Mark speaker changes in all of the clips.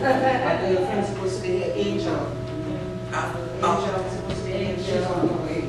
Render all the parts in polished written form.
Speaker 1: I your friend's supposed to be an angel. Angel is supposed to be an angel on the way.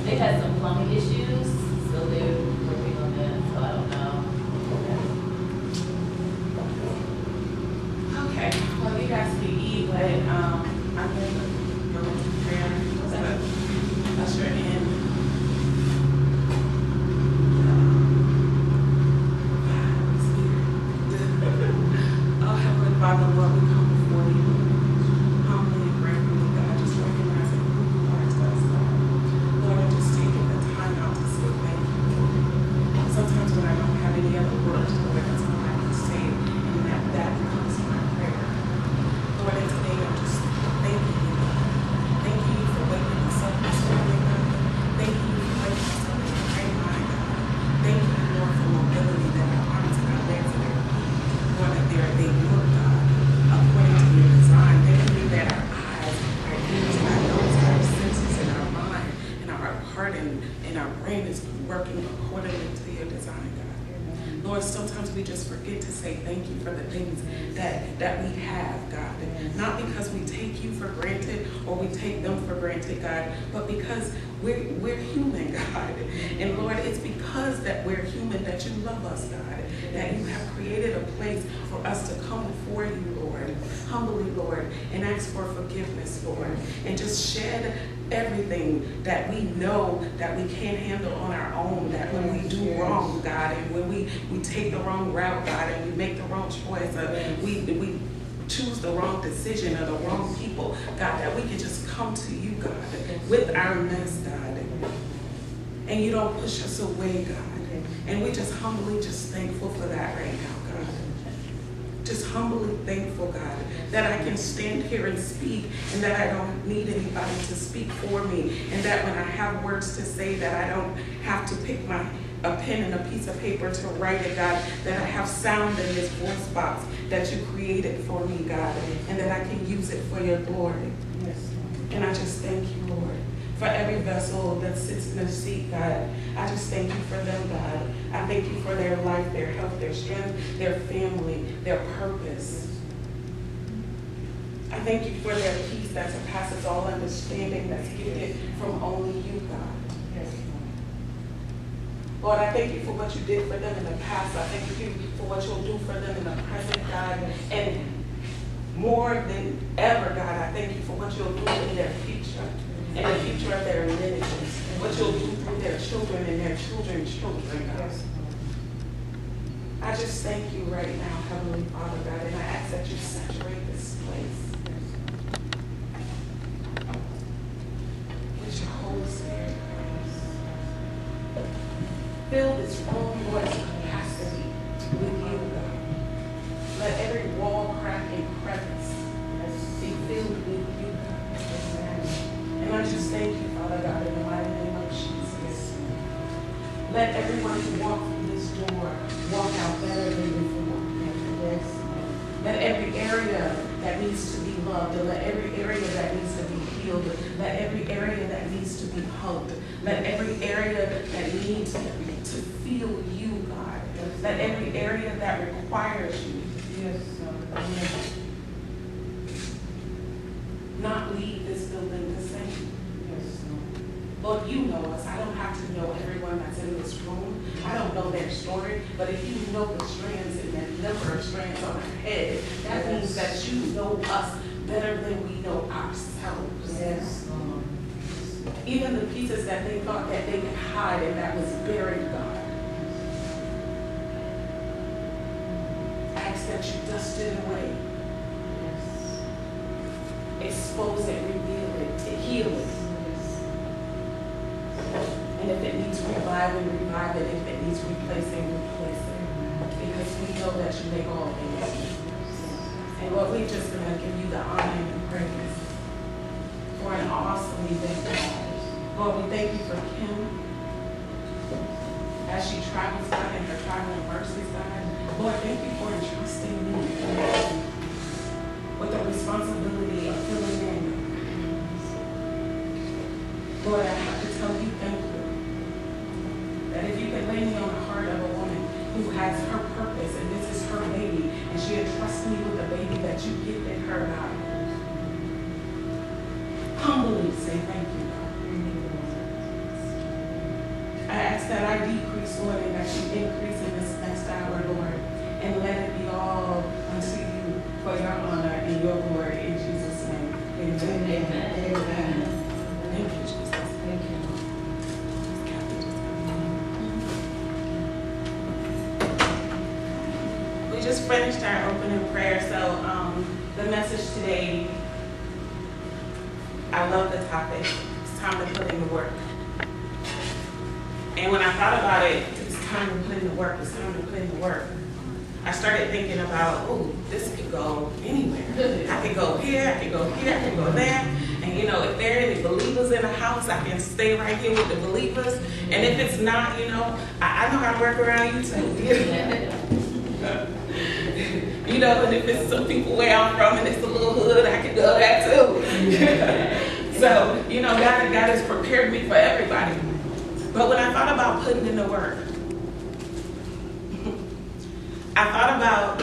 Speaker 2: They had some plumbing issues, so they're working on that, so I don't know.
Speaker 3: Okay, well, you guys can eat, but I'm going to go into prayer. Usher in. Oh, Heavenly Father, Lord, we come before you. Humbly and gratefully, God, just recognizing who you are to us, God. Lord, I'm just taking the time out to say thank you. Sometimes when I don't have any other words, Lord, that's all I can say, and that becomes my prayer. Lord, and today I'm just thanking you, God. Thanking you for waking us up this morning, God. Thanking you for waking us up in our right mind, God. Thank you, Lord, for mobility, that our arms and our legs and our feet, Lord, that they work, God, according to your design. Thank you that our eyes, our ears, our nose, our senses, and our mind, and our heart and our brain is working accordingly to your design, God. Lord, sometimes we just forget to say thank you for the things that we have, God. Not because we take you for granted or we take them for granted, God, but because we're human, God. And Lord, it's because that we're human that you love us, God. That you have created a place for us to come before you, Lord, humbly, Lord, and ask for forgiveness, Lord, and just shed everything that we know that we can't handle on our own, that when we do wrong, God, and when we take the wrong route, God, and we make the wrong choice, we choose the wrong decision or the wrong people, God, that we can just come to you, God, with our mess, God, and you don't push us away, God, and we just humbly just thankful for that right now, God. Just humbly thankful, God, that I can stand here and speak and that I don't need anybody to speak for me, and that when I have words to say that I don't have to pick a pen and a piece of paper to write it, God, that I have sound in this voice box that you created for me, God, and that I can use it for your glory. Yes. And I just thank you, Lord, for every vessel that sits in the seat, God. I just thank you for them, God. I thank you for their life, their health, their strength, their family, their purpose. I thank you for their peace that surpasses all understanding, that's gifted from only you, God. Yes. Lord, I thank you for what you did for them in the past. I thank you for what you'll do for them in the present, God. And more than ever, God, I thank you for what you'll do in their future. In the future of their lineages, what you'll do through their children and their children's children, God. I just thank you right now, Heavenly Father, God, and I ask that you saturate this place. Let everyone who walks through this door walk out better than before.
Speaker 1: Yes.
Speaker 3: Let every area that needs to be loved, and let every area that needs to be healed, let every area that needs to be hugged, let every area that needs to feel you, God. Let every area that requires you.
Speaker 1: Yes.
Speaker 3: Not leave this building the same.
Speaker 1: Yes.
Speaker 3: Lord, you know us. I don't have to know everyone that's in this room. I don't know their story, but if you know the strands and the number of strands on our head, that means that you know us better than we know ourselves.
Speaker 1: Yes.
Speaker 3: Even the pieces that they thought that they could hide and that was buried, God. I ask that you dust it away. Expose it, reveal it, heal it. And if it needs reviving, revive it. If it needs replacing, replace it. Because we know that you make all things new. And Lord, we're just going to give you the honor and the praise for an awesome event. Lord, we thank you for Kim as she travels, God, and her traveling mercies, God. Lord, thank you for entrusting me with the responsibility of filling in. Lord, I have to tell you thank you. That if you could lay me on the heart of a woman who has her purpose and this is her baby, and she entrusts me with a baby that you gifted her, God. Humbly say thank you, God. I ask that I decrease, Lord, and that you increase in this next hour, Lord, and let it be all unto you for your honor and your glory in Jesus' name. Amen.
Speaker 1: Amen. Amen.
Speaker 3: Thank you, Jesus.
Speaker 1: Thank you.
Speaker 3: We just finished our opening prayer, so the message today, I love the topic. It's time to put in the work. And when I thought about it, it's time to put in the work, it's time to put in the work. I started thinking about, oh, this could go anywhere. I could go here, I could go here, I could go there. And you know, if there are any believers in the house, I can stay right here with the believers. And if it's not, you know, I know how to work around you too. You know, and if it's some people where I'm from and it's a little hood, I can go that too. So, you know, God has prepared me for everybody. But when I thought about putting in the work, I thought about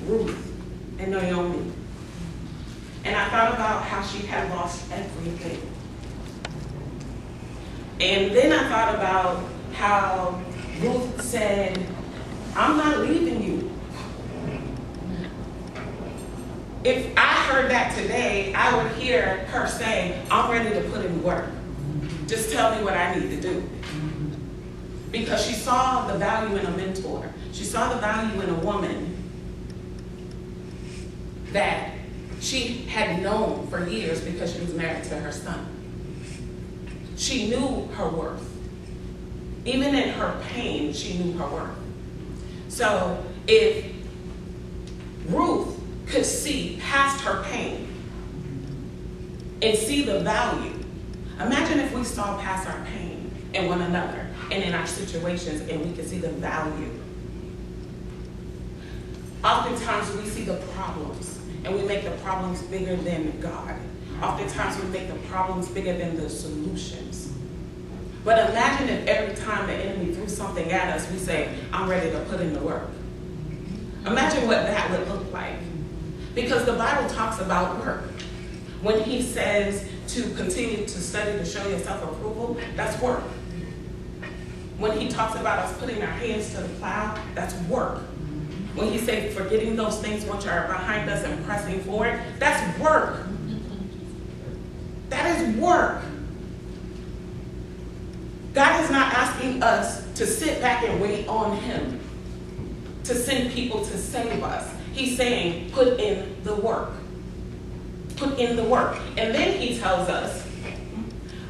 Speaker 3: Ruth and Naomi. And I thought about how she had lost everything. And then I thought about how Ruth said, I'm not leaving you. If I heard that today, I would hear her say, I'm ready to put in work. Just tell me what I need to do. Because she saw the value in a mentor. She saw the value in a woman that she had known for years because she was married to her son. She knew her worth. Even in her pain, she knew her worth. So if Ruth could see past her pain and see the value, imagine if we saw past our pain in one another and in our situations and we could see the value. Oftentimes we see the problems and we make the problems bigger than God. Oftentimes we make the problems bigger than the solutions. But imagine if every time the enemy threw something at us, we say, I'm ready to put in the work. Imagine what that would look like. Because the Bible talks about work. When he says to continue to study to show yourself approval, that's work. When he talks about us putting our hands to the plow, that's work. When he says forgetting those things which are behind us and pressing forward, that's work. That is work. God is not asking us to sit back and wait on him to send people to save us. He's saying, put in the work. Put in the work. And then he tells us,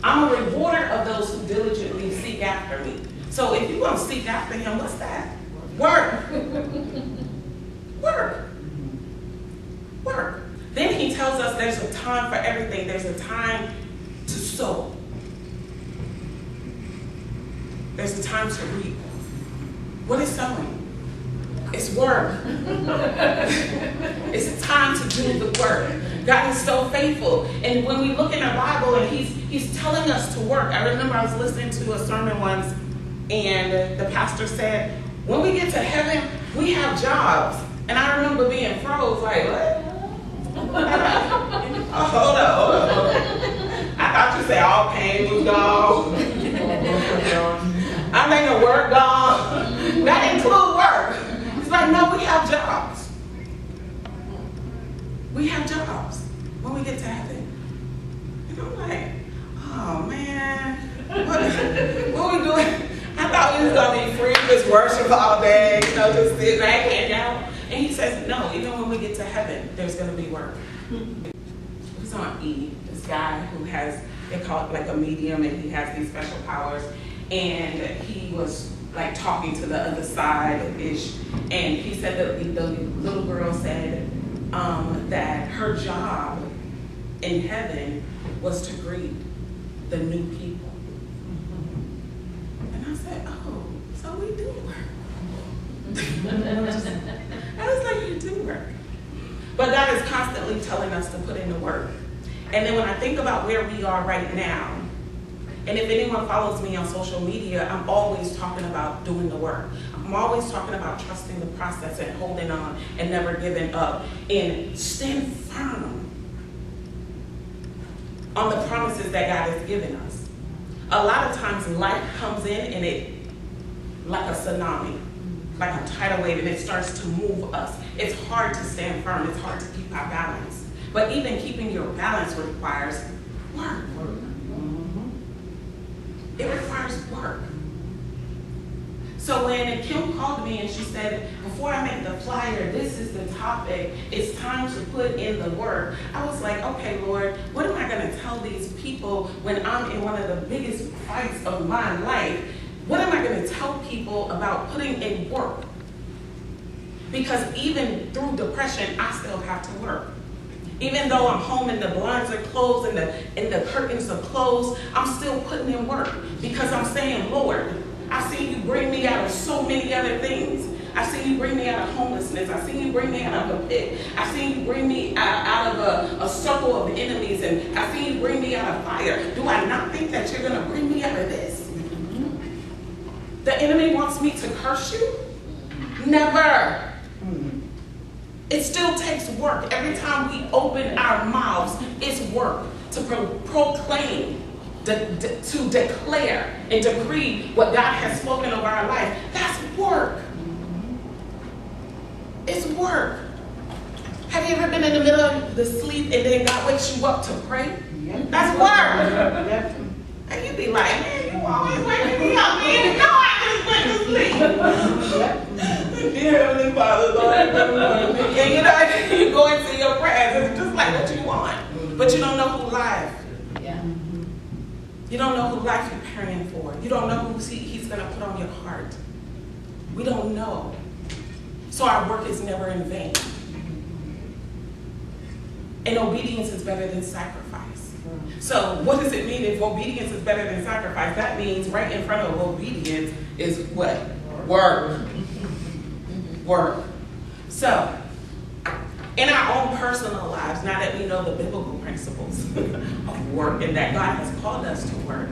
Speaker 3: I'm a rewarder of those who diligently seek after me. So if you're going to seek after him, what's that? Work. Work. Work. Then he tells us there's a time for everything. There's a time to sow. there's a time to reap. What is sowing? It's work. It's a time to do the work. God is so faithful. And when we look in our Bible and He's telling us to work. I remember I was listening to a sermon once and the pastor said, when we get to heaven, we have jobs. And I remember being froze, like, what? Hold up. I thought you said all pain was gone. I mean the work gone. That includes work. It's like, no, we have jobs. We have jobs when we get to heaven. And I'm like, oh man, what we doing? I thought we was gonna be free, just worship all day, just sit back, hang out. And He says, no, even when we get to heaven, there's gonna be work. He's on E, this guy who has, they call it like a medium, and he has these special powers. And he was like talking to the other side-ish. And he said that the little girl said that her job in heaven was to greet the new people. And I said, oh, so we do work. I was like, you do work. But God is constantly telling us to put in the work. And then when I think about where we are right now, and if anyone follows me on social media, I'm always talking about doing the work. I'm always talking about trusting the process and holding on and never giving up and stand firm on the promises that God has given us. A lot of times life comes in and it, like a tsunami, like a tidal wave, and it starts to move us. It's hard to stand firm. It's hard to keep our balance. But even keeping your balance requires work. It requires work. So when Kim called me and she said, before I make the flyer, this is the topic, it's time to put in the work, I was like, okay, Lord, what am I going to tell these people when I'm in one of the biggest fights of my life? What am I going to tell people about putting in work? Because even through depression, I still have to work. Even though I'm home and the blinds are closed and the curtains are closed, I'm still putting in work because I'm saying, Lord, I've seen you bring me out of so many other things. I've seen you bring me out of homelessness. I've seen you bring me out of a pit. I've seen you bring me out of a circle of enemies, and I've seen you bring me out of fire. Do I not think that you're going to bring me out of this? The enemy wants me to curse you? Never. It still takes work. Every time we open our mouths, it's work to proclaim, to declare and decree what God has spoken over our life. That's work. It's work. Have you ever been in the middle of the sleep and then God wakes you up to pray? That's work. And you be like, man, you always waking me up. Man, you know I just went to sleep. Dear Heavenly Father, Lord, and you go into your prayers, it's just like what you want. But you don't know who life.
Speaker 2: Yeah.
Speaker 3: You don't know who life you're praying for. You don't know who He's going to put on your heart. We don't know. So our work is never in vain. And obedience is better than sacrifice. So what does it mean if obedience is better than sacrifice? That means right in front of obedience is what? Work. Work. So, in our own personal lives, now that we know the biblical principles of work and that God has called us to work,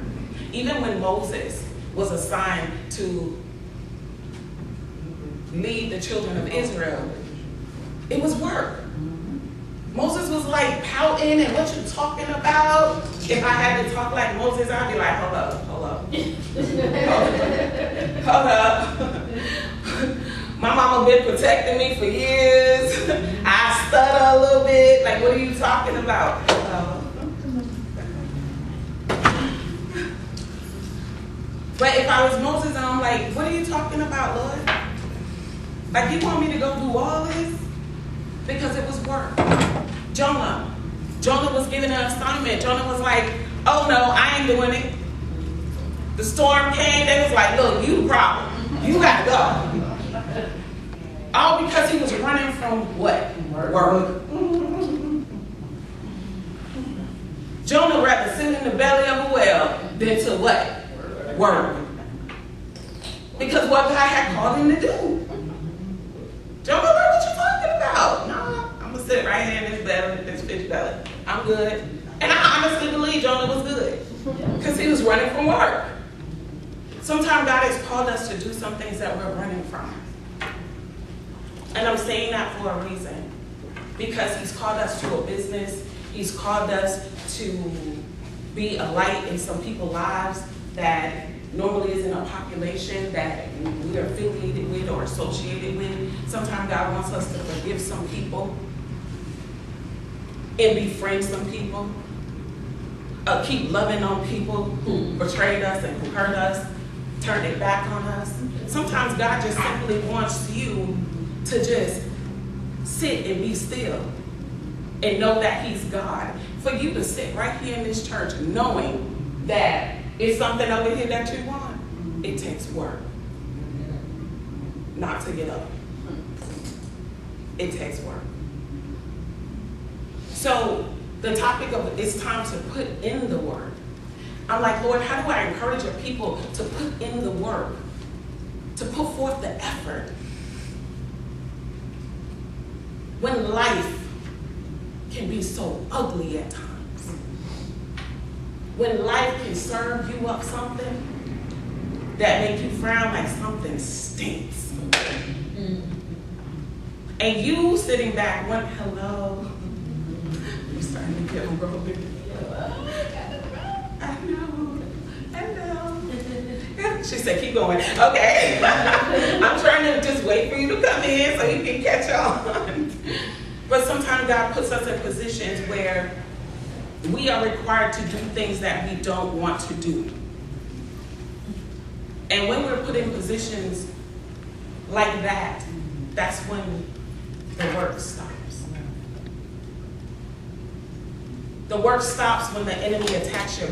Speaker 3: even when Moses was assigned to lead the children of Israel, it was work. Moses was like pouting and what you talking about? If I had to talk like Moses, I'd be like, hold up. Hold up. My mama been protecting me for years. I stutter a little bit. Like, what are you talking about? But if I was Moses and I'm like, what are you talking about, Lord? Like, you want me to go do all this? Because it was work. Jonah was given an assignment. Jonah was like, oh no, I ain't doing it. The storm came, they was like, look, you the problem. You gotta go. All because he was running from what? Work. Jonah rather sit in the belly of a whale than to what? Work. Because what God had called him to do. Joe, what you talking about? No, I'm gonna sit right here in this belly, this fish belly. I'm good. And I honestly believe Jonah was good. Because he was running from work. Sometimes God has called us to do some things that we're running from. And I'm saying that for a reason. Because he's called us to a business. He's called us to be a light in some people's lives that normally isn't a population that we're affiliated with or associated with. Sometimes God wants us to forgive some people and befriend some people. Keep loving on people who betrayed us and who hurt us, turned it back on us. Sometimes God just simply wants you to just sit and be still and know that he's God. For you to sit right here in this church knowing that it's something over here that you want, it takes work not to get up. It takes work. So the topic of it's time to put in the work. I'm like, Lord, how do I encourage your people to put in the work, to put forth the effort? When life can be so ugly at times. When life can serve you up something that make you frown like something stinks. And you sitting back, one, hello. I'm starting to get a little bit. I know. Hello. She said, keep going. Okay. I'm trying to just wait for you to come in so you can catch on. But sometimes God puts us in positions where we are required to do things that we don't want to do. And when we're put in positions like that, that's when the work stops. The work stops when the enemy attacks your